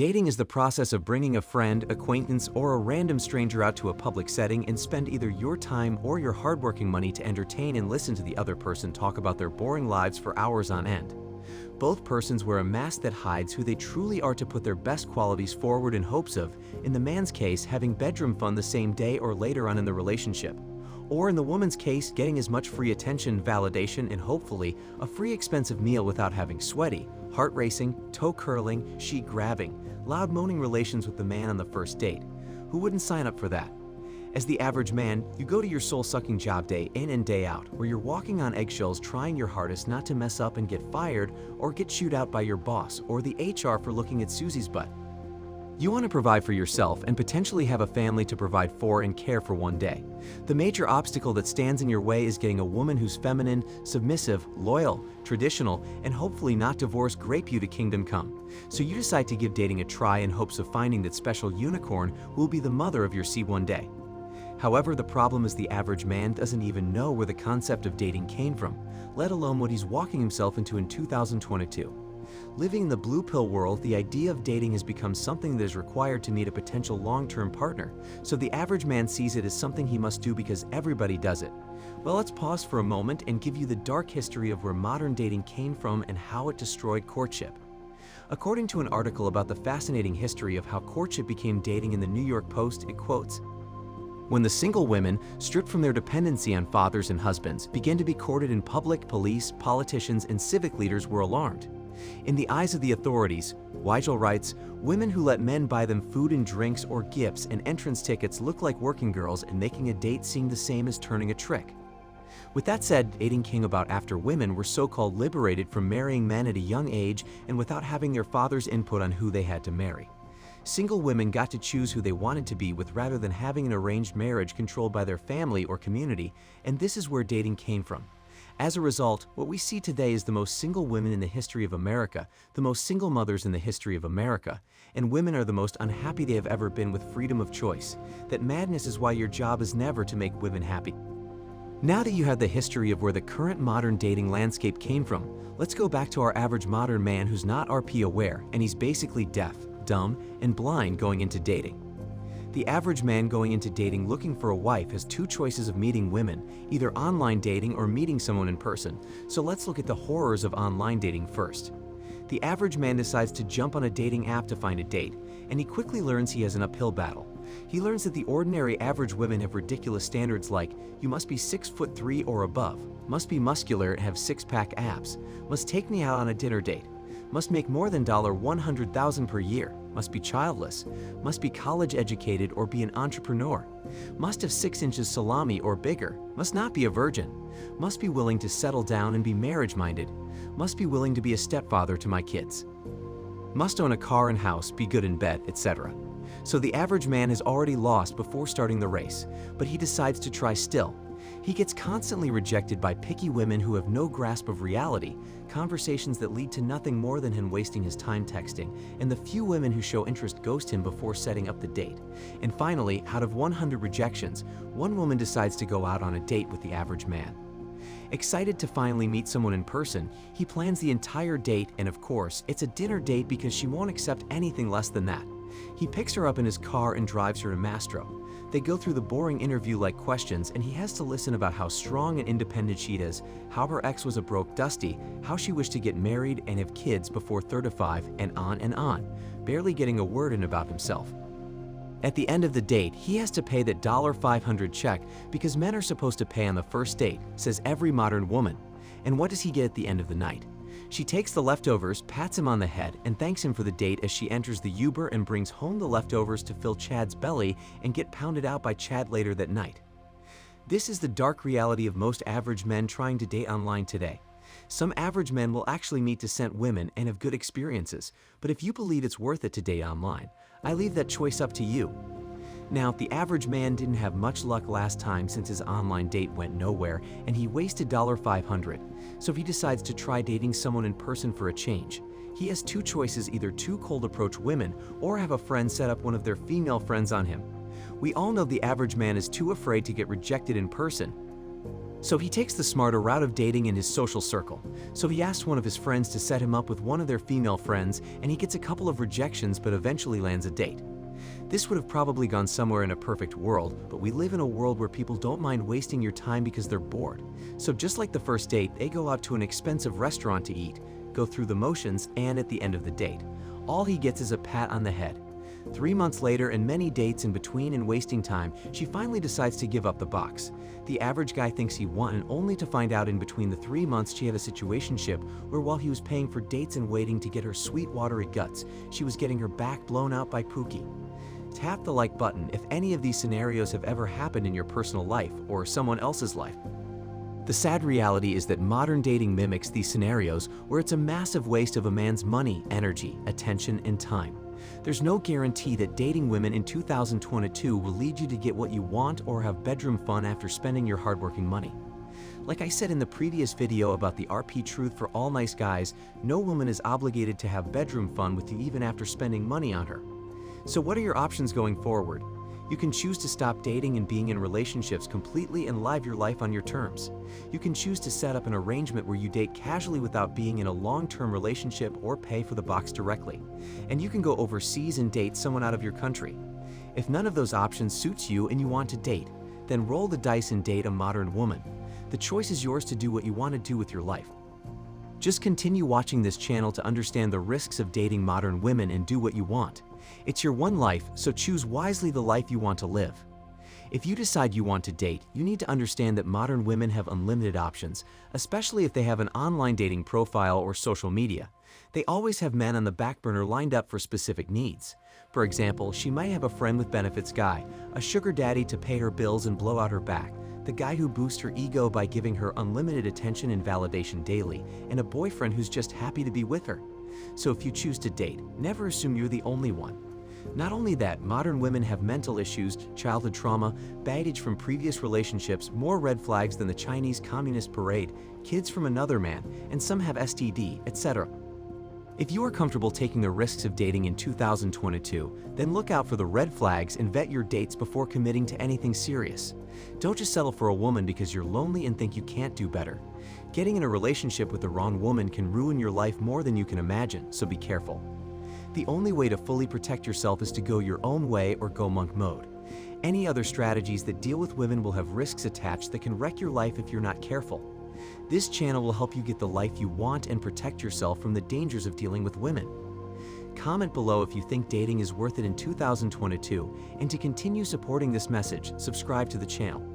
Dating is the process of bringing a friend, acquaintance, or a random stranger out to a public setting and spend either your time or your hardworking money to entertain and listen to the other person talk about their boring lives for hours on end. Both persons wear a mask that hides who they truly are to put their best qualities forward in hopes of, in the man's case, having bedroom fun the same day or later on in the relationship. Or in the woman's case, getting as much free attention, validation, and hopefully a free expensive meal without having sweaty, heart racing, toe curling, sheet grabbing, loud moaning relations with the man on the first date. Who wouldn't sign up for that? As the average man, you go to your soul-sucking job day in and day out, where you're walking on eggshells trying your hardest not to mess up and get fired or get chewed out by your boss or the HR for looking at Susie's butt. You want to provide for yourself and potentially have a family to provide for and care for one day. The major obstacle that stands in your way is getting a woman who's feminine, submissive, loyal, traditional, and hopefully not divorced grape you to kingdom come. So you decide to give dating a try in hopes of finding that special unicorn who will be the mother of your seed one day. However, the problem is the average man doesn't even know where the concept of dating came from, let alone what he's walking himself into in 2022. Living in the blue pill world, the idea of dating has become something that is required to meet a potential long-term partner, so the average man sees it as something he must do because everybody does it. Well, let's pause for a moment and give you the dark history of where modern dating came from and how it destroyed courtship. According to an article about the fascinating history of how courtship became dating in the New York Post, it quotes, "When the single women, stripped from their dependency on fathers and husbands, began to be courted in public, police, politicians, and civic leaders were alarmed. In the eyes of the authorities," Weigel writes, "women who let men buy them food and drinks or gifts and entrance tickets look like working girls, and making a date seemed the same as turning a trick." With that said, dating came about after women were so-called liberated from marrying men at a young age and without having their father's input on who they had to marry. Single women got to choose who they wanted to be with rather than having an arranged marriage controlled by their family or community, and this is where dating came from. As a result, what we see today is the most single women in the history of America, the most single mothers in the history of America, and women are the most unhappy they have ever been with freedom of choice. That madness is why your job is never to make women happy. Now that you have the history of where the current modern dating landscape came from, let's go back to our average modern man who's not RP aware and he's basically deaf, dumb, and blind going into dating. The average man going into dating looking for a wife has two choices of meeting women, either online dating or meeting someone in person. So let's look at the horrors of online dating first. The average man decides to jump on a dating app to find a date, and he quickly learns he has an uphill battle. He learns that the ordinary average women have ridiculous standards like, you must be 6'3" or above, must be muscular and have six-pack abs, must take me out on a dinner date, must make more than $100,000 per year, must be childless, must be college educated or be an entrepreneur, must have 6 inches salami or bigger, must not be a virgin, must be willing to settle down and be marriage-minded, must be willing to be a stepfather to my kids, must own a car and house, be good in bed, etc. So the average man has already lost before starting the race, but he decides to try still. He gets constantly rejected by picky women who have no grasp of reality, conversations that lead to nothing more than him wasting his time texting, and the few women who show interest ghost him before setting up the date. And finally, out of 100 rejections, one woman decides to go out on a date with the average man. Excited to finally meet someone in person, he plans the entire date, and of course, it's a dinner date because she won't accept anything less than that. He picks her up in his car and drives her to Mastro. They go through the boring interview-like questions, and he has to listen about how strong and independent she is, how her ex was a broke dusty, how she wished to get married and have kids before 35, and on, barely getting a word in about himself. At the end of the date, he has to pay that $500 check because men are supposed to pay on the first date, says every modern woman. And what does he get at the end of the night? She takes the leftovers, pats him on the head, and thanks him for the date as she enters the Uber and brings home the leftovers to fill Chad's belly and get pounded out by Chad later that night. This is the dark reality of most average men trying to date online today. Some average men will actually meet decent women and have good experiences, but if you believe it's worth it to date online, I leave that choice up to you. Now, the average man didn't have much luck last time since his online date went nowhere and he wasted $500. So if he decides to try dating someone in person for a change, he has two choices: either too cold approach women or have a friend set up one of their female friends on him. We all know the average man is too afraid to get rejected in person. So he takes the smarter route of dating in his social circle. So he asks one of his friends to set him up with one of their female friends, and he gets a couple of rejections but eventually lands a date. This would have probably gone somewhere in a perfect world, but we live in a world where people don't mind wasting your time because they're bored. So just like the first date, they go out to an expensive restaurant to eat, go through the motions, and at the end of the date, all he gets is a pat on the head. 3 months later, and many dates in between and wasting time, she finally decides to give up the box. The average guy thinks he won, only to find out in between the 3 months she had a situationship where while he was paying for dates and waiting to get her sweet watery guts, she was getting her back blown out by Pookie. Tap the like button if any of these scenarios have ever happened in your personal life or someone else's life. The sad reality is that modern dating mimics these scenarios where it's a massive waste of a man's money, energy, attention, and time. There's no guarantee that dating women in 2022 will lead you to get what you want or have bedroom fun after spending your hardworking money. Like I said in the previous video about the RP truth for all nice guys, no woman is obligated to have bedroom fun with you even after spending money on her. So what are your options going forward? You can choose to stop dating and being in relationships completely and live your life on your terms. You can choose to set up an arrangement where you date casually without being in a long-term relationship or pay for the box directly. And you can go overseas and date someone out of your country. If none of those options suits you and you want to date, then roll the dice and date a modern woman. The choice is yours to do what you want to do with your life. Just continue watching this channel to understand the risks of dating modern women and do what you want. It's your one life, so choose wisely the life you want to live. If you decide you want to date, you need to understand that modern women have unlimited options, especially if they have an online dating profile or social media. They always have men on the back burner lined up for specific needs. For example, she might have a friend with benefits guy, a sugar daddy to pay her bills and blow out her back, the guy who boosts her ego by giving her unlimited attention and validation daily, and a boyfriend who's just happy to be with her. So if you choose to date, never assume you're the only one. Not only that, modern women have mental issues, childhood trauma, baggage from previous relationships, more red flags than the Chinese Communist parade, kids from another man, and some have STD, etc. If you are comfortable taking the risks of dating in 2022, then look out for the red flags and vet your dates before committing to anything serious. Don't just settle for a woman because you're lonely and think you can't do better. Getting in a relationship with the wrong woman can ruin your life more than you can imagine, so be careful. The only way to fully protect yourself is to go your own way or go monk mode. Any other strategies that deal with women will have risks attached that can wreck your life if you're not careful. This channel will help you get the life you want and protect yourself from the dangers of dealing with women. Comment below if you think dating is worth it in 2022, and to continue supporting this message, subscribe to the channel.